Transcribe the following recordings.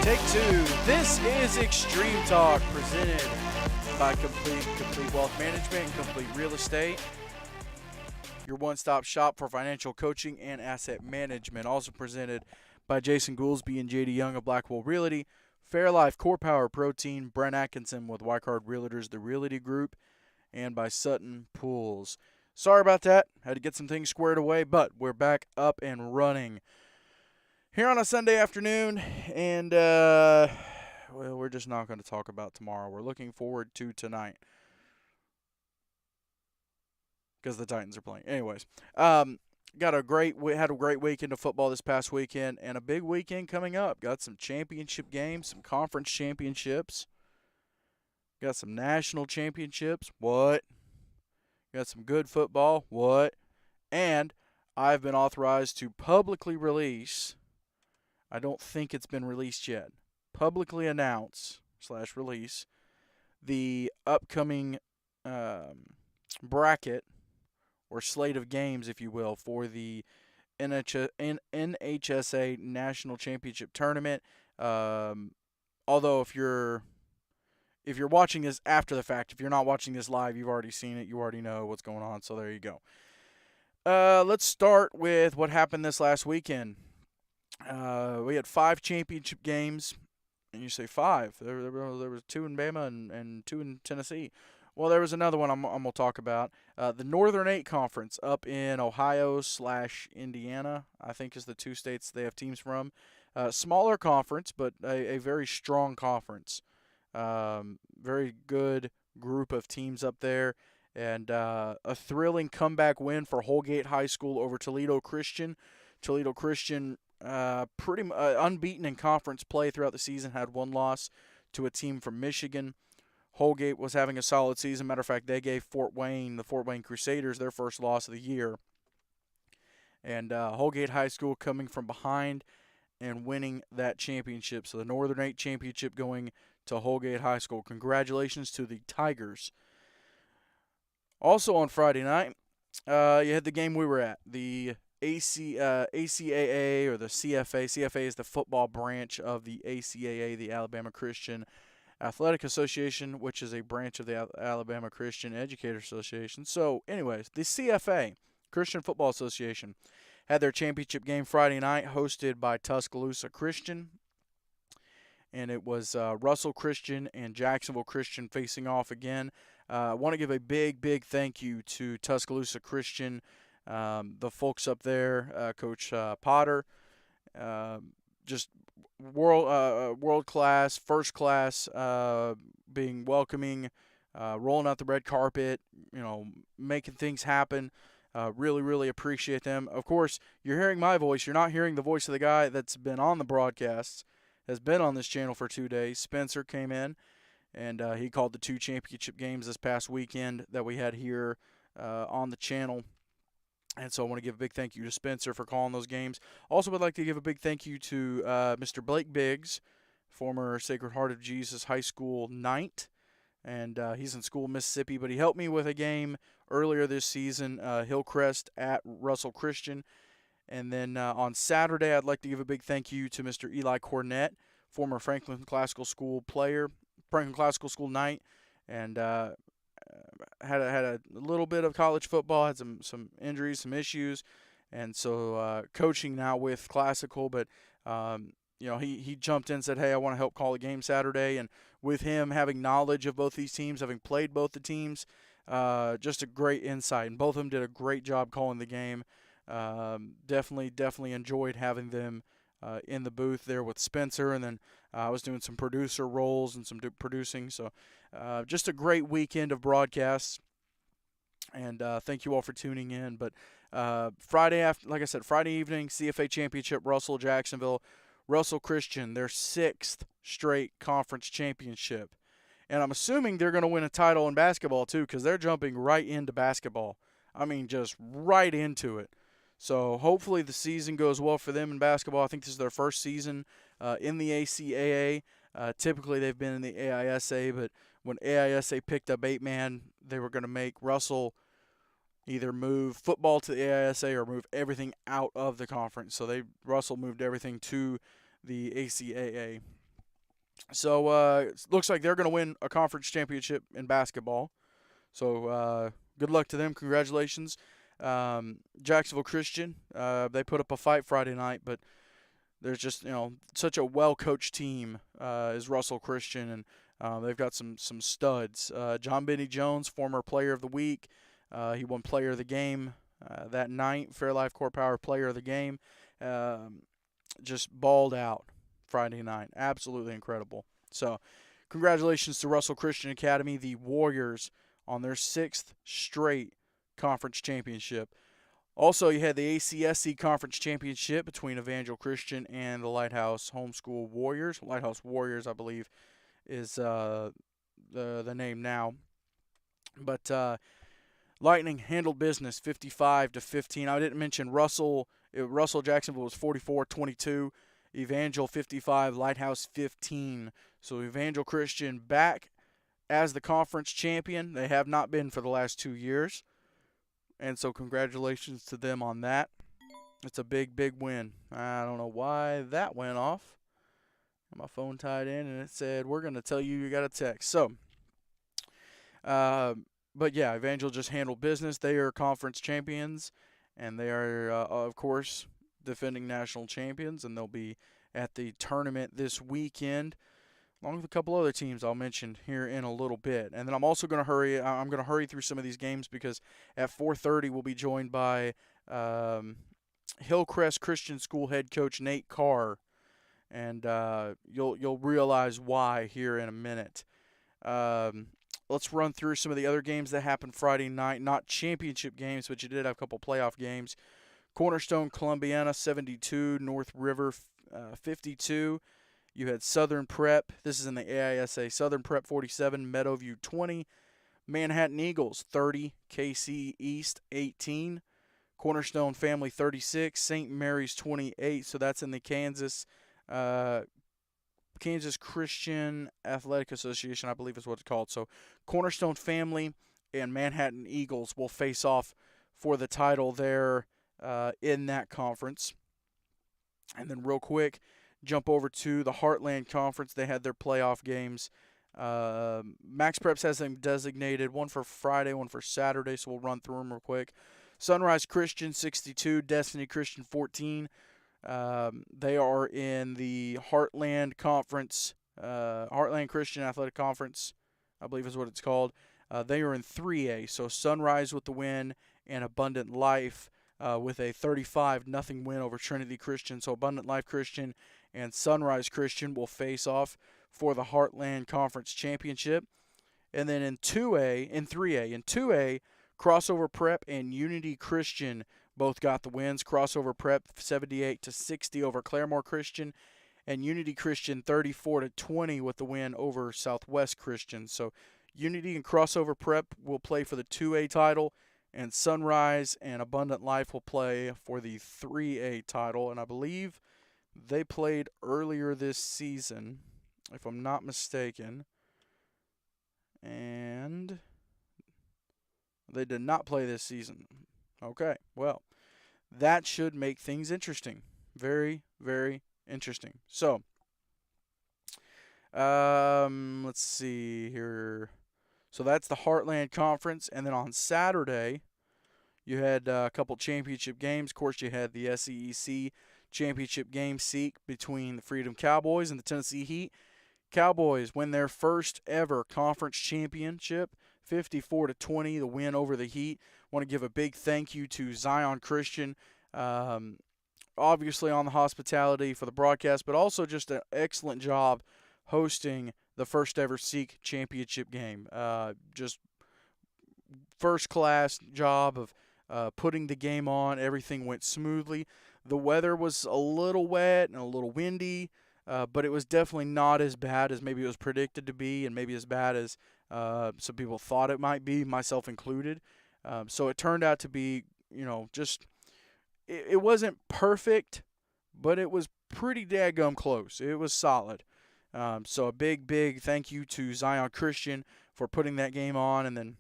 Take two. This is Extreme Talk, presented by Complete Wealth Management and Complete Real Estate. Your one-stop shop for financial coaching and asset management. Also presented by Jason Goolsby and JD Young of Blackwell Realty, Fairlife Core Power Protein, Brent Atkinson with Wycard Realtors, the Realty Group, and by Sutton Pools. Sorry about that. Had to get some things squared away, but we're back up and running here on a Sunday afternoon, and well, we're just not going to talk about tomorrow. We're looking forward to tonight because the Titans are playing. Anyways, had a great weekend of football this past weekend, and a big weekend coming up. Got some championship games, some conference championships. Got some national championships. What? Got some good football. What? And I've been authorized to publicly release. I don't think it's been released yet. Publicly announce / release the upcoming bracket or slate of games, if you will, for the NHSA National Championship Tournament. Although if you're watching this after the fact, if you're not watching this live, you've already seen it. You already know what's going on. So there you go. Let's start with what happened this last weekend. We had 5 championship games, and you say 5. There was 2 in Bama and 2 in Tennessee. Well, there was another one I'm going to talk about. The Northern 8 Conference up in Ohio / Indiana, I think is the 2 states they have teams from. Smaller conference, but a very strong conference. Very good group of teams up there. And a thrilling comeback win for Holgate High School over Toledo Christian. Toledo Christian pretty unbeaten in conference play throughout the season, had 1 loss to a team from Michigan. Holgate was having a solid season. Matter of fact, they gave the Fort Wayne Crusaders, their first loss of the year. And Holgate High School coming from behind and winning that championship. So the Northern 8 Championship going to Holgate High School. Congratulations to the Tigers. Also on Friday night, you had the game we were at, the ACAA or the CFA. CFA is the football branch of the ACAA, the Alabama Christian Athletic Association, which is a branch of the Alabama Christian Educator Association. So, anyways, the CFA, Christian Football Association, had their championship game Friday night, hosted by Tuscaloosa Christian. And it was Russell Christian and Jacksonville Christian facing off again. I want to give a big thank you to Tuscaloosa Christian, the folks up there, Coach Potter, just world class, first class, being welcoming, rolling out the red carpet, making things happen. Really appreciate them. Of course, you're hearing my voice. You're not hearing the voice of the guy that's been on the broadcasts, has been on this channel for 2 days. Spencer came in, and he called the 2 championship games this past weekend that we had here on the channel. And so I want to give a big thank you to Spencer for calling those games. Also would like to give a big thank you to Mr. Blake Biggs, former Sacred Heart of Jesus High School Knight. And he's in school in Mississippi, but he helped me with a game earlier this season, Hillcrest at Russell Christian. And then on Saturday, I'd like to give a big thank you to Mr. Eli Cornett, former Franklin Classical School player, Franklin Classical School Knight, and had a little bit of college football, had some injuries, some issues, and so coaching now with Classical. But he jumped in and said, "Hey, I want to help call a game Saturday." And with him having knowledge of both these teams, having played both the teams, just a great insight. And both of them did a great job calling the game. Definitely enjoyed having them in the booth there with Spencer, and then I was doing some producer roles and some producing. So just a great weekend of broadcasts, and thank you all for tuning in. But Friday evening, CFA Championship, Jacksonville, Russell Christian, their 6th straight conference championship. And I'm assuming they're going to win a title in basketball too, because they're jumping right into basketball. I mean, just right into it. So hopefully the season goes well for them in basketball. I think this is their first season in the ACAA. Typically they've been in the AISA, but when AISA picked up 8-man, they were going to make Russell either move football to the AISA or move everything out of the conference. So Russell moved everything to the ACAA. So looks like they're going to win a conference championship in basketball. So good luck to them. Congratulations. Jacksonville Christian, they put up a fight Friday night, but there's just such a well-coached team is Russell Christian, and they've got some studs. John Benny Jones, former Player of the Week, he won Player of the Game that night. Fairlife Core Power Player of the Game, just balled out Friday night. Absolutely incredible. So, congratulations to Russell Christian Academy, the Warriors, on their 6th straight conference championship. Also, you had the ACSC Conference Championship between Evangel Christian and the Lighthouse Homeschool Warriors. Lighthouse Warriors, I believe, is the name now. But Lightning handled business 55-15. I didn't mention Russell. Russell Jacksonville was 44-22. Evangel 55, Lighthouse 15. So Evangel Christian back as the conference champion. They have not been for the last 2 years. And so congratulations to them on that. It's a big, big win. I don't know why that went off. My phone tied in and it said, we're going to tell you got a text. So, but yeah, Evangel just handled business. They are conference champions, and they are, of course, defending national champions, and they'll be at the tournament this weekend, along with a couple other teams I'll mention here in a little bit. And then I'm also going to hurry. I'm going to hurry through some of these games because at 4:30 we'll be joined by Hillcrest Christian School head coach Nate Carr, and you'll realize why here in a minute. Let's run through some of the other games that happened Friday night. Not championship games, but you did have a couple playoff games. Cornerstone Columbiana 72, North River 52. You had Southern Prep. This is in the AISA. Southern Prep 47, Meadowview 20. Manhattan Eagles 30, KC East 18. Cornerstone Family 36, St. Mary's 28. So that's in the Kansas Christian Athletic Association, I believe is what it's called. So Cornerstone Family and Manhattan Eagles will face off for the title there in that conference. And then real quick, jump over to the Heartland Conference. They had their playoff games. Max Preps has them designated, one for Friday, one for Saturday, so we'll run through them real quick. Sunrise Christian 62, Destiny Christian 14. They are in the Heartland Conference, Heartland Christian Athletic Conference, I believe is what it's called. They are in 3A, so Sunrise with the win and Abundant Life with a 35-0 win over Trinity Christian. So Abundant Life Christian and Sunrise Christian will face off for the Heartland Conference Championship. And then in 3A, Crossover Prep and Unity Christian both got the wins. Crossover Prep 78-60 over Claremore Christian, and Unity Christian 34-20 with the win over Southwest Christian. So Unity and Crossover Prep will play for the 2A title, and Sunrise and Abundant Life will play for the 3A title. And I believe they played earlier this season, if I'm not mistaken. And they did not play this season. Okay, well, that should make things interesting. Very, very interesting. So, let's see here. So that's the Heartland Conference. And then on Saturday, you had a couple championship games. Of course, you had the SEEC championship game between the Freedom Cowboys and the Tennessee Heat. Cowboys win their first ever conference championship, 54-20, the win over the Heat. Want to give a big thank you to Zion Christian, obviously on the hospitality for the broadcast, but also just an excellent job hosting the first ever SEEC championship game. Just first class job of putting the game on. Everything went smoothly. The weather was a little wet and a little windy, but it was definitely not as bad as maybe it was predicted to be, and maybe as bad as some people thought it might be, myself included. So it turned out to be, just it wasn't perfect, but it was pretty daggum close. It was solid. So a big, big thank you to Zion Christian for putting that game on. And then,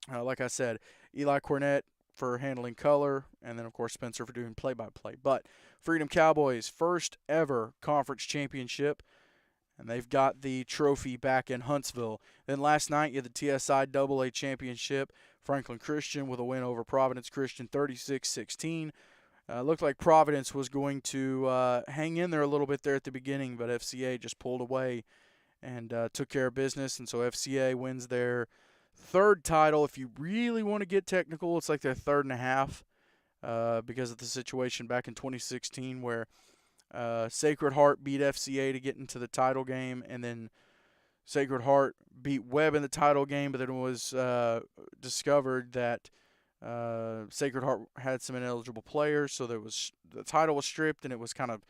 like I said, Eli Cornett for handling color, and then, of course, Spencer for doing play-by-play. But Freedom Cowboys, first ever conference championship. and they've got the trophy back in Huntsville. Then last night, you had the TSI AA Championship. Franklin Christian with a win over Providence Christian 36-16. Looked like Providence was going to hang in there a little bit there at the beginning, but FCA just pulled away and took care of business. And so FCA wins their third title. If you really want to get technical, it's like their third and a half because of the situation back in 2016 where Sacred Heart beat FCA to get into the title game, and then Sacred Heart beat Webb in the title game, but then it was discovered that Sacred Heart had some ineligible players, so the title was stripped, and it was kind of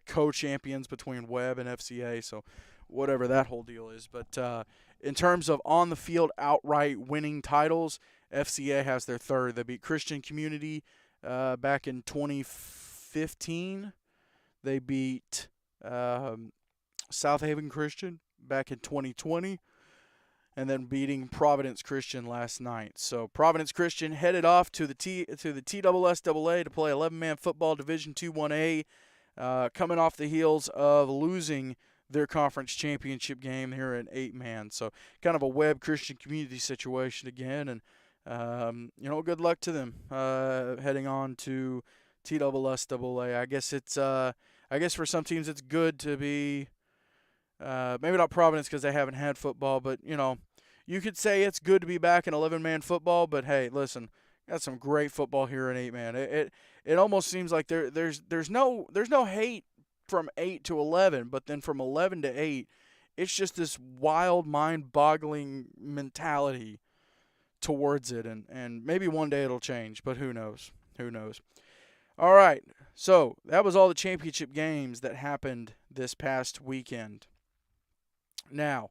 co-champions between Webb and FCA, so whatever that whole deal is. But in terms of on-the-field outright winning titles, FCA has their third. They beat Christian Community back in 2015. They beat South Haven Christian back in 2020, and then beating Providence Christian last night. So Providence Christian headed off to the TSSAA to play 11-man football Division II 1A, coming off the heels of losing their conference championship game here in 8-man. So kind of a Webb Christian Community situation again, and good luck to them heading on to TSSAA. I guess for some teams it's good to be maybe not Providence because they haven't had football, but you could say it's good to be back in 11-man football. But hey, listen, got some great football here in 8-man. It almost seems like there's no hate from 8 to 11, but then from 11 to 8, it's just this wild, mind-boggling mentality towards it, and maybe one day it'll change, but who knows? Who knows? All right, so that was all the championship games that happened this past weekend. Now,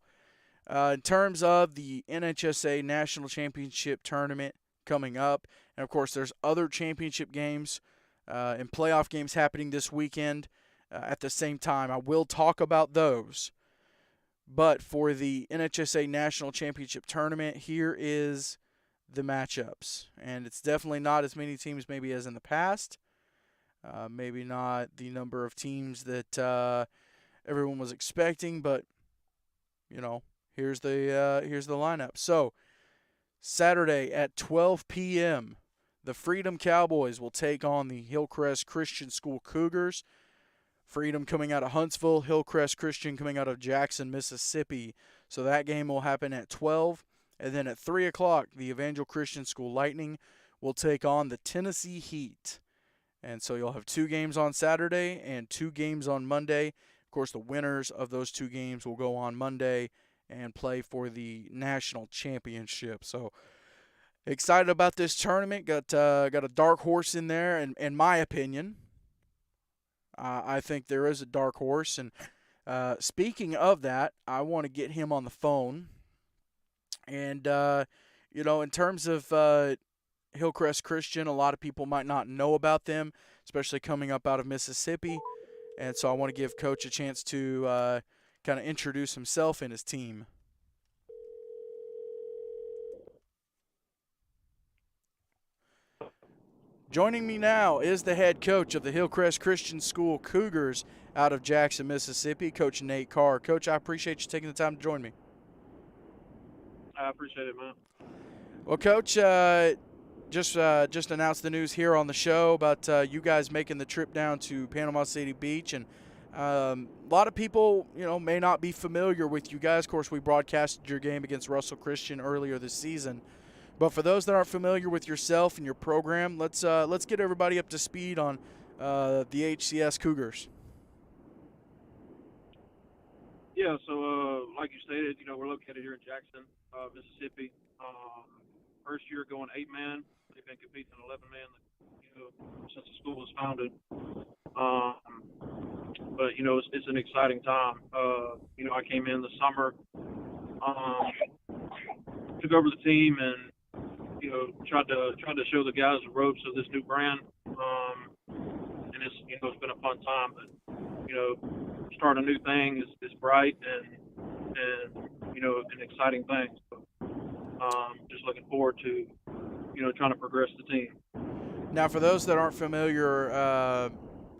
in terms of the NHSA National Championship Tournament coming up, and of course there's other championship games and playoff games happening this weekend at the same time. I will talk about those. But for the NHSA National Championship Tournament, here is the matchups. And it's definitely not as many teams maybe as in the past. Maybe not the number of teams that everyone was expecting, but here's the lineup. So Saturday at 12 p.m., the Freedom Cowboys will take on the Hillcrest Christian School Cougars. Freedom coming out of Huntsville, Hillcrest Christian coming out of Jackson, Mississippi. So that game will happen at 12. And then at 3 o'clock, the Evangel Christian School Lightning will take on the Tennessee Heat. And so you'll have 2 games on Saturday and 2 games on Monday. Of course, the winners of those 2 games will go on Monday and play for the national championship. So excited about this tournament. Got a dark horse in there, in my opinion. I think there is a dark horse. And speaking of that, I want to get him on the phone. And, in terms of Hillcrest Christian, a lot of people might not know about them, especially coming up out of Mississippi. And so I want to give Coach a chance to kind of introduce himself and his team. Joining me now is the head coach of the Hillcrest Christian School Cougars out of Jackson, Mississippi, Coach Nate Carr. Coach, I appreciate you taking the time to join me. I appreciate it, man. Well, Coach, just announced the news here on the show about you guys making the trip down to Panama City Beach, and a lot of people, may not be familiar with you guys. Of course, we broadcasted your game against Russell Christian earlier this season. But for those that aren't familiar with yourself and your program, let's get everybody up to speed on the HCS Cougars. Yeah, so like you stated, we're located here in Jackson, Mississippi. First year going 8-man. They've been competing in 11-man, since the school was founded. But it's an exciting time. I came in the summer, took over the team, and tried to show the guys the ropes of this new brand. And it's been a fun time. But start a new thing is bright and an exciting thing. So, just looking forward to trying to progress the team. Now, for those that aren't familiar,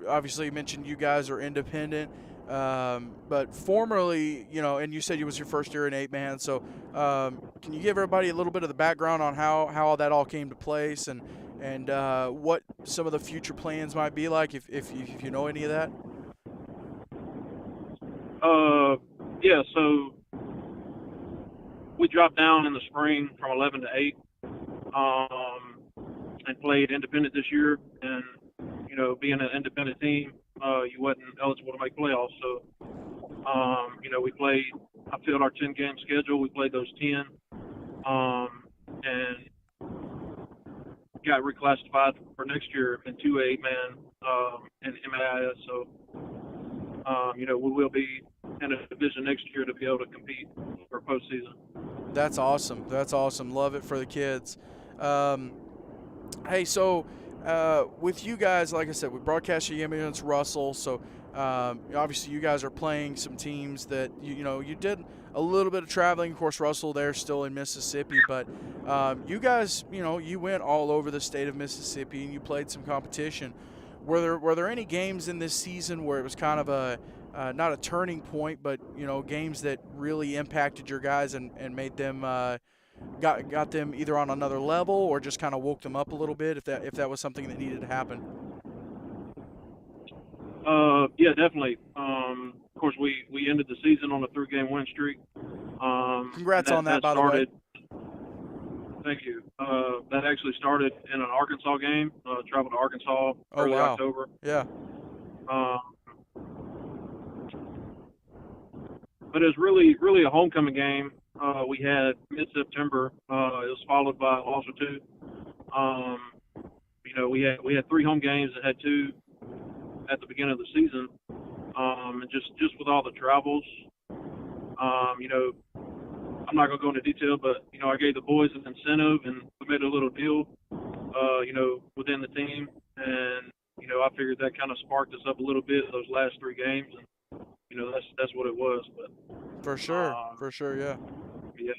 obviously you mentioned you guys are independent. But formerly, and you said it was your first year in 8-man. So can you give everybody a little bit of the background on how that all came to place and what some of the future plans might be like, if you know any of that? Yeah. So we dropped down in the spring from 11 to 8, and played independent this year. And being an independent team, you wasn't eligible to make playoffs. So we played. I filled our 10-game schedule. We played those 10, and got reclassified for next year into 8-man and MAIS. So we will be in a division next year to be able to compete for postseason. That's awesome. That's awesome. Love it for the kids. Hey, so with you guys, like I said, we broadcast your game against Russell. So obviously, you guys are playing some teams that you did a little bit of traveling. Of course, Russell, they're still in Mississippi, but you guys, you went all over the state of Mississippi and you played some competition. Were there any games in this season where it was kind of a not a turning point, but games that really impacted your guys and made them got them either on another level or just kind of woke them up a little bit, if that was something that needed to happen? Yeah, definitely. Of course, we ended the season on a 3-game win streak. Congrats on that, by the way. Thank you. That actually started in an Arkansas game. Traveled to Arkansas early October. Yeah. But it was really a homecoming game. We had mid-September. It was followed by a loss or two. We had 3 home games and had 2 at the beginning of the season. And just with all the travels, I'm not going to go into detail, but I gave the boys an incentive, and we made a little deal, within the team, and I figured that kind of sparked us up a little bit those last 3 games, and that's what it was. But for sure, yeah. Yeah.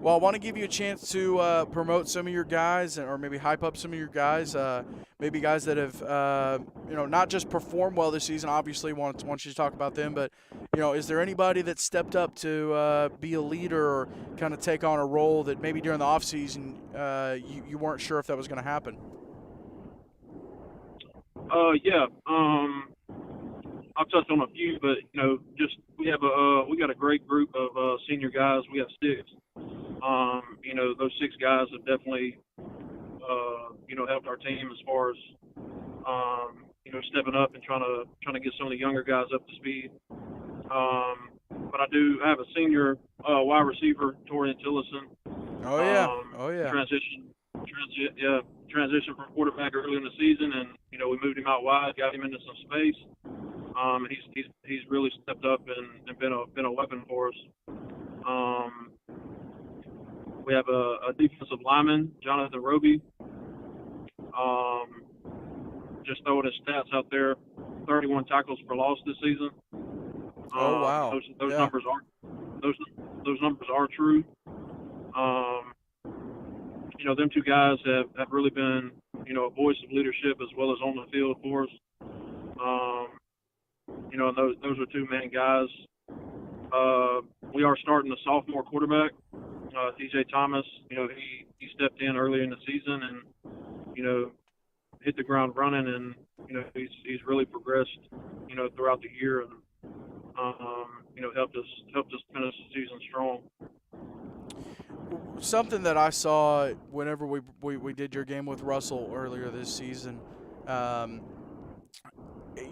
Well, I want to give you a chance to promote some of your guys, or maybe hype up some of your guys. Maybe guys that have, not just performed well this season. Obviously, want you to talk about them. But, is there anybody that stepped up to be a leader or kind of take on a role that maybe during the offseason you weren't sure if that was going to happen? Yeah. I'll touch on a few, but we got a great group of senior guys. We have 6. Those 6 guys have definitely helped our team as far as stepping up and trying to get some of the younger guys up to speed. But I have a senior wide receiver, Torian Tillison. Oh yeah. Transition from quarterback early in the season, and we moved him out wide, got him into some space. And he's really stepped up and been a weapon for us. We have a defensive lineman, Jonathan Roby. Just throwing his stats out there, 31 tackles for loss this season. Oh wow! Those numbers are true. Them 2 guys have really been a voice of leadership as well as on the field for us. And those are 2 main guys. We are starting a sophomore quarterback, DJ Thomas. He stepped in early in the season and hit the ground running, and he's really progressed throughout the year, and helped us finish the season strong. Something that I saw whenever we did your game with Russell earlier this season,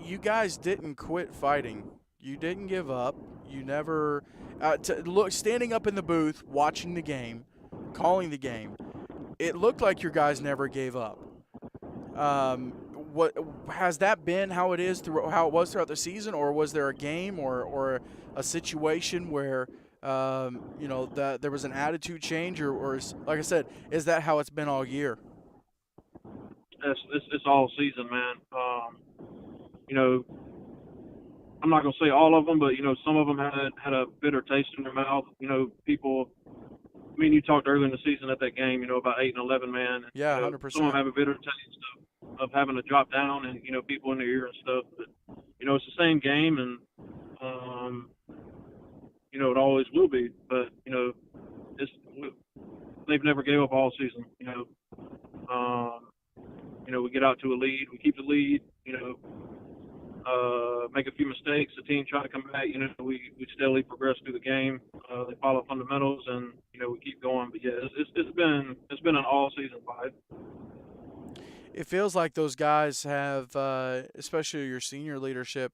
you guys didn't quit fighting. You didn't give up. You never standing up in the booth, watching the game, calling the game. It looked like your guys never gave up. What has that been? How it was throughout the season, or was there a game or a situation where that there was an attitude change, or like I said, is that how it's been all year? It's all season, man. I'm not going to say all of them, but some of them had a bitter taste in their mouth. People. I mean, you talked earlier in the season at that game, about 8 and 11 man. And, yeah, 100%. Some of them have a bitter taste of having to drop down and people in their ear and stuff. But it's the same game, and it always will be. But it's they've never gave up all season. We get out to a lead, we keep the lead. Make a few mistakes, the team try to come back. We steadily progress through the game. They follow fundamentals, and we keep going. But yeah, it's been an all season fight. It feels like those guys have, especially your senior leadership,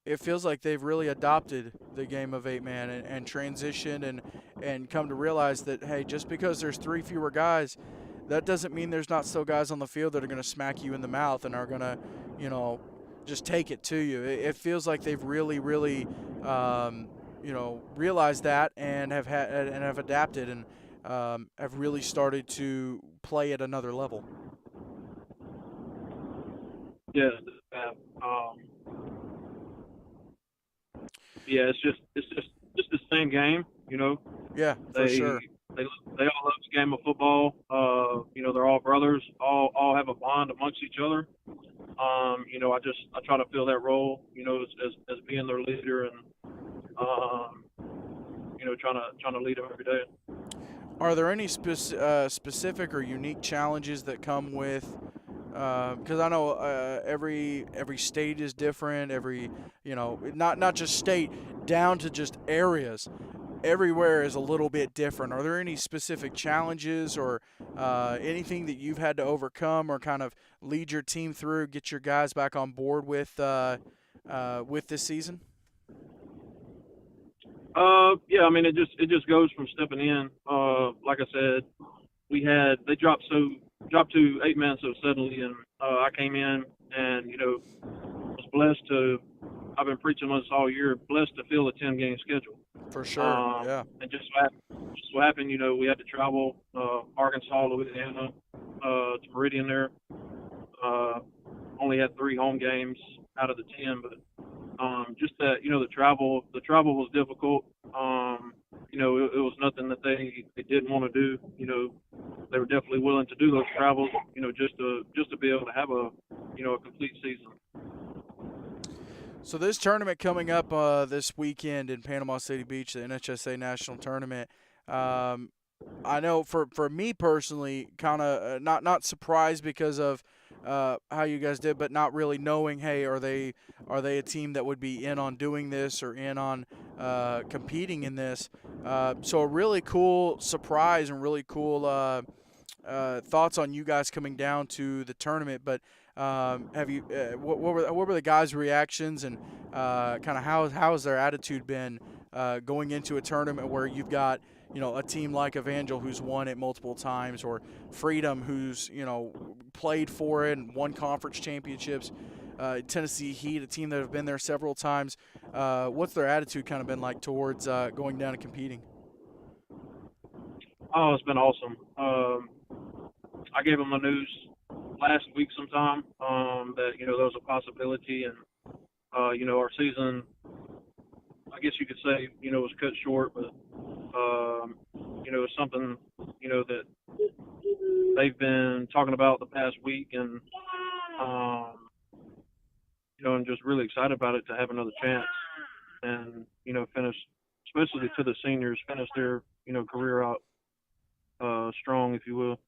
it feels like they've really adopted the game of 8-man and transitioned and come to realize that, hey, just because there's 3 fewer guys, that doesn't mean there's not still guys on the field that are going to smack you in the mouth and are going to, just take it to you. It feels like they've really, really, realized that and have adapted and have really started to play at another level. Yeah, yeah, it's just the same game. Yeah, for sure. They all love the game of football. They're all brothers. All have a bond amongst each other. I try to fill that role. As being their leader and trying to lead them every day. Are there any specific or unique challenges that come with? Because I know every state is different. Every not just state, down to just areas. Everywhere is a little bit different. Are there any specific challenges or anything that you've had to overcome or kind of lead your team through, get your guys back on board with this season? Yeah, I mean it just goes from stepping in. Like I said, they dropped to 8-man so suddenly, and I came in and was blessed to. I've been preaching this all year. Blessed to fill a 10-game schedule. For sure, yeah. And just so happened, we had to travel Arkansas, Louisiana, to Meridian there. Only had 3 home games out of the 10, but just that the travel was difficult. It was nothing that they didn't want to do. They were definitely willing to do those travels. Just to be able to have a complete season. So this tournament coming up this weekend in Panama City Beach, the NHSA National Tournament. I know for me personally, kind of not surprised because of how you guys did, but not really knowing, hey, are they a team that would be in on doing this or in on competing in this? So a really cool surprise and really cool thoughts on you guys coming down to the tournament. But have you what were the guys' reactions and kind of how has their attitude been going into a tournament where you've got a team like Evangel who's won it multiple times, or Freedom who's played for it and won conference championships, Tennessee Heat, a team that have been there several times. What's their attitude kind of been like towards going down and competing? Oh, it's been awesome. I gave them the news last week sometime that there was a possibility, and our season, I guess you could say, was cut short, but it's something that they've been talking about the past week, and I'm just really excited about it to have another chance and finish, especially to the seniors, finish their career out strong, if you will.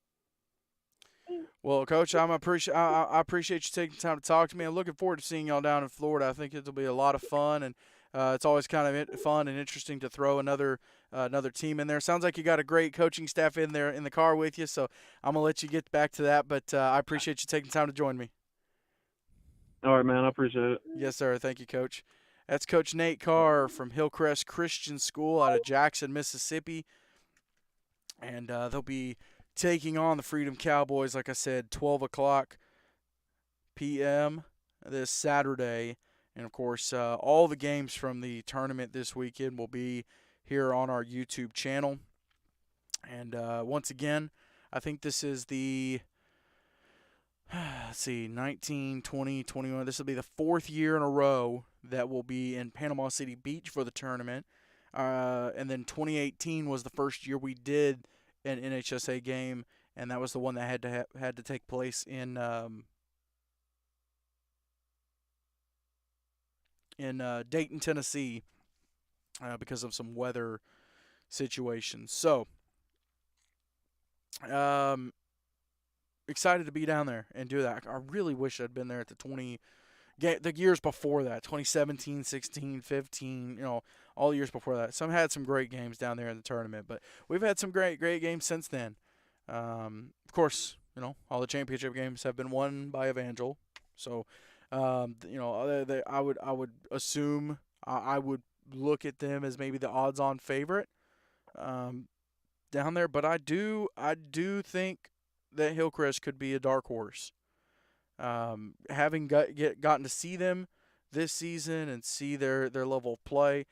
Well, Coach, I appreciate you taking time to talk to me. I'm looking forward to seeing y'all down in Florida. I think it'll be a lot of fun, and it's always kind of fun and interesting to throw another team in there. Sounds like you got a great coaching staff in there in the car with you, so I'm going to let you get back to that, but I appreciate you taking time to join me. All right, man. I appreciate it. Yes, sir. Thank you, Coach. That's Coach Nate Carr from Hillcrest Christian School out of Jackson, Mississippi, and they'll be taking on the Freedom Cowboys, like I said, 12 o'clock p.m. this Saturday. And, of course, all the games from the tournament this weekend will be here on our YouTube channel. And once again, I think this is the, 19, 20, 21. This will be the 4th year in a row that will be in Panama City Beach for the tournament. And then 2018 was the first year we did an NHSA game, and that was the one that had to take place in Dayton, Tennessee. because of some weather situations. So, um, excited to be down there and do that. I really wish I'd been there at the years before that, 2017, 16, 15, all the years before that. Some had some great games down there in the tournament, but we've had some great games since then. Of course, all the championship games have been won by Evangel. So, I would assume I would look at them as maybe the odds-on favorite down there, but I do think that Hillcrest could be a dark horse. Having gotten to see them this season and see their level of play,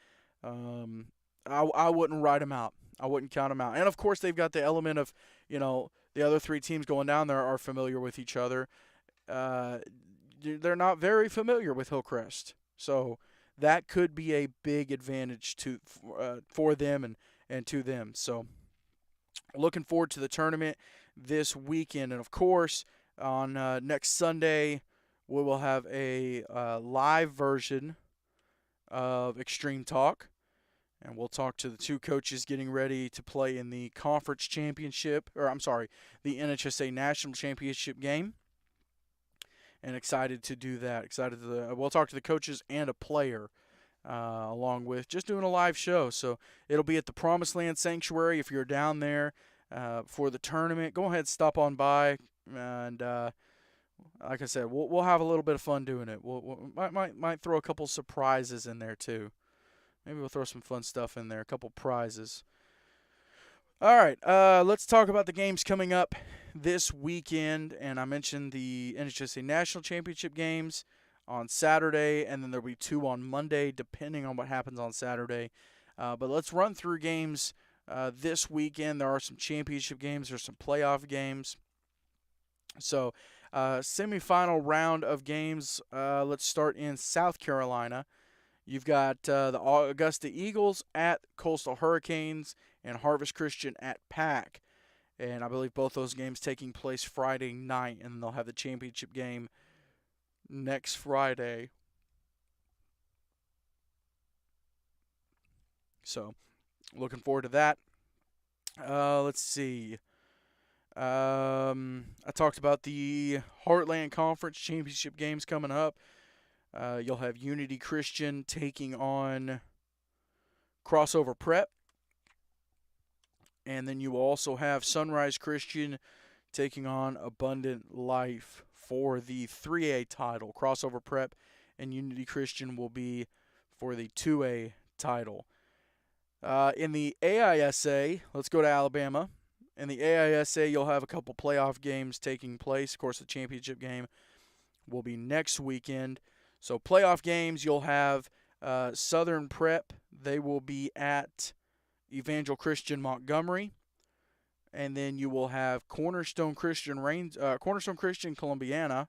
I wouldn't write them out. I wouldn't count them out. And of course, they've got the element of the other three teams going down there are familiar with each other. They're not very familiar with Hillcrest, so that could be a big advantage for them and to them. So, looking forward to the tournament this weekend, and of course, on next Sunday, we will have a live version of Extreme Talk, and we'll talk to the two coaches getting ready to play in the conference championship, the NHSA National Championship game. And excited to do that. We'll talk to the coaches and a player, along with just doing a live show. So it'll be at the Promised Land Sanctuary. If you're down there for the tournament, go ahead and stop on by. And like I said, we'll have a little bit of fun doing it. We'll might throw a couple surprises in there too. Maybe we'll throw some fun stuff in there, a couple prizes. All right, let's talk about the games coming up this weekend. And I mentioned the NHSA National Championship games on Saturday, and then there'll be 2 on Monday, depending on what happens on Saturday. But let's run through games this weekend. There are some championship games. There's some playoff games. So, semifinal round of games. Let's start in South Carolina. You've got the Augusta Eagles at Coastal Hurricanes and Harvest Christian at Pack. And I believe both those games taking place Friday night, and they'll have the championship game next Friday. So, looking forward to that. Let's see. I talked about the Heartland Conference Championship games coming up. You'll have Unity Christian taking on Crossover Prep. And then you will also have Sunrise Christian taking on Abundant Life for the 3A title. Crossover Prep and Unity Christian will be for the 2A title. In the AISA, let's go to Alabama. In the AISA, you'll have a couple playoff games taking place. Of course, the championship game will be next weekend. So playoff games, you'll have Southern Prep. They will be at Evangel Christian Montgomery. And then you will have Cornerstone Christian Columbiana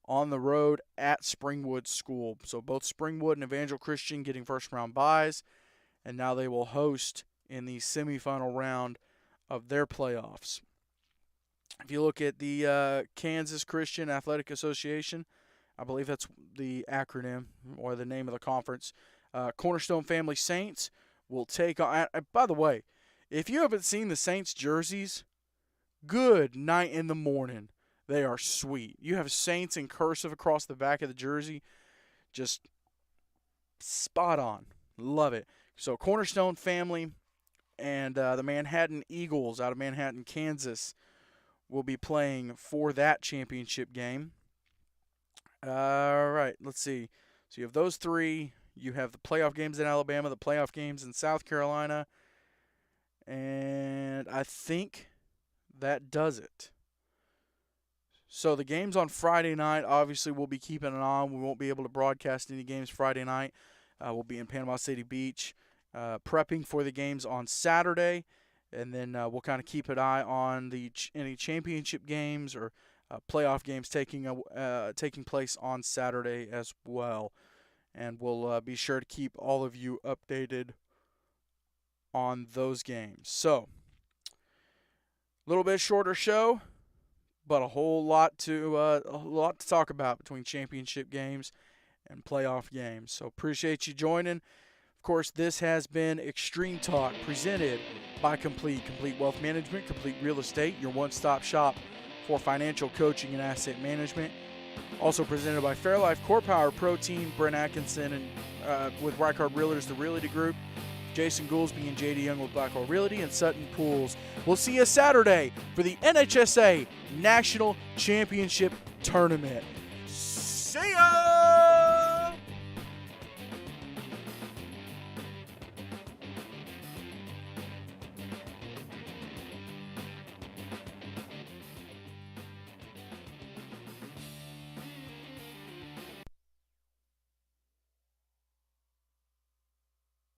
on the road at Springwood School. So both Springwood and Evangel Christian getting first round byes. And now they will host in the semifinal round of their playoffs. If you look at the Kansas Christian Athletic Association, I believe that's the acronym or the name of the conference, Cornerstone Family Saints will take on. By the way, if you haven't seen the Saints jerseys, good night in the morning. They are sweet. You have Saints in cursive across the back of the jersey. Just spot on. Love it. So Cornerstone Family and the Manhattan Eagles out of Manhattan, Kansas will be playing for that championship game. All right, let's see. So you have those three. You have the playoff games in Alabama, the playoff games in South Carolina. And I think that does it. So the games on Friday night, obviously, we'll be keeping an eye on. We won't be able to broadcast any games Friday night. We'll be in Panama City Beach prepping for the games on Saturday. And then we'll kind of keep an eye on any championship games or playoff games taking place on Saturday as well. And we'll be sure to keep all of you updated on those games. So, a little bit shorter show, but a lot to talk about between championship games and playoff games. So appreciate you joining. course, this has been Extreme Talk presented by Complete Wealth Management, Complete Real Estate, your one-stop shop for financial coaching and asset management. Also presented by Fairlife Core Power Protein, Brent Atkinson, and with Rycard Realtors, the Realty Group, Jason Goolsby and J.D. Young with Blackwell Realty, and Sutton Pools. We'll see you Saturday for the NHSA National Championship Tournament. See ya!